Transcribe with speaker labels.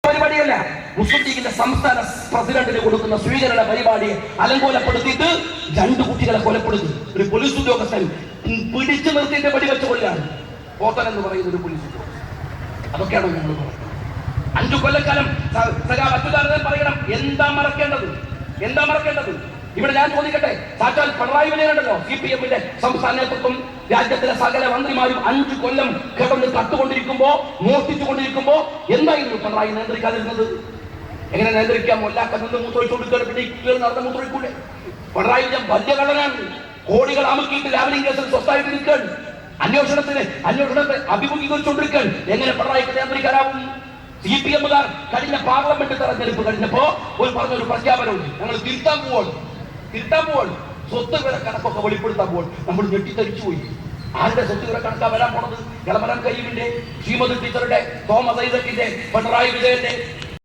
Speaker 1: പരിപാടിയല്ല. മുസ്ലിം ലീഗിന്റെ സംസ്ഥാന പ്രസിഡന്റിന് കൊടുക്കുന്ന സ്വീകരണ പരിപാടിയെ അലങ്കോലപ്പെടുത്തിയിട്ട് 2 കുട്ടികളെ കൊലപ്പെടുത്തി. ഒരു പോലീസ് ഉദ്യോഗസ്ഥൻ പിടിച്ചു നിർത്തിയിട്ട് വെടിവെച്ച് കൊല്ലാണ് പോത്തൻ എന്ന് പറയുന്ന ഒരു പോലീസ് ഉദ്യോഗസ്ഥൻ. അതൊക്കെയാണോ ഞങ്ങൾ പറയുന്നത്? 5 കൊല്ലക്കാലം അച്യുതാനന്ദൻ പറയണം. എന്താ മറക്കേണ്ടത്? ഇവിടെ ഞാൻ ചോദിക്കട്ടെ, സാക്ഷാൽ പിണറായി വിജയനുണ്ടല്ലോ, CPM-ന്റെ സംസ്ഥാന നേതൃത്വം, രാജ്യത്തിലെ സകല മന്ത്രിമാരും 5 കൊല്ലം കിടന്ന് കട്ടുകൊണ്ടിരിക്കുമ്പോ, മോഷ്ടിച്ചുകൊണ്ടിരിക്കുമ്പോ എന്തായിരുന്നു പിണറായി നിയന്ത്രിക്കാതിരുന്നത്? എങ്ങനെ നിയന്ത്രിക്കാം? ഒല്ലാക്ക നിന്ന് മൂത്രമൊഴിച്ചു കൊടുക്കുകയാണ്, പിന്നെ കുട്ടികൾ നടന്ന് മൂത്രമൊഴിക്കൂടെ? പിണറായി വിജയൻ വലിയ കള്ളനാണ്. കോടികൾ അമുക്കിയിട്ട് ലാവലിംഗ് കേസിൽ സ്വസ്ഥായിട്ട് നിൽക്കുകയാണ്. അന്വേഷണത്തെ അഭിമുഖീകരിച്ചുകൊണ്ടിരിക്കുകയാണ്. എങ്ങനെ പിണറായിക്ക് നിയന്ത്രിക്കാനാവും? CPM-കാർ കഴിഞ്ഞ പാർലമെന്റ് തെരഞ്ഞെടുപ്പ് കഴിഞ്ഞപ്പോ പറഞ്ഞൊരു പ്രഖ്യാപനമുണ്ട്, ഞങ്ങൾ തിരുത്താൻ പോവാണ്. സ്വത്ത് വിവര കണക്കൊക്കെ വെളിപ്പെടുത്താൻ പോവാണ്. നമ്മൾ ഞെട്ടിത്തരിച്ചു പോയി. ആരുടെ സ്വത്ത് വിവര കണക്കാ വരാൻ പോണത്? എളമരം കയ്യൂരിന്റെ, ശ്രീമതി ടീച്ചറുടെ, തോമസ് ഐസക്കിന്റെ, പിണറായി വിജയന്റെ,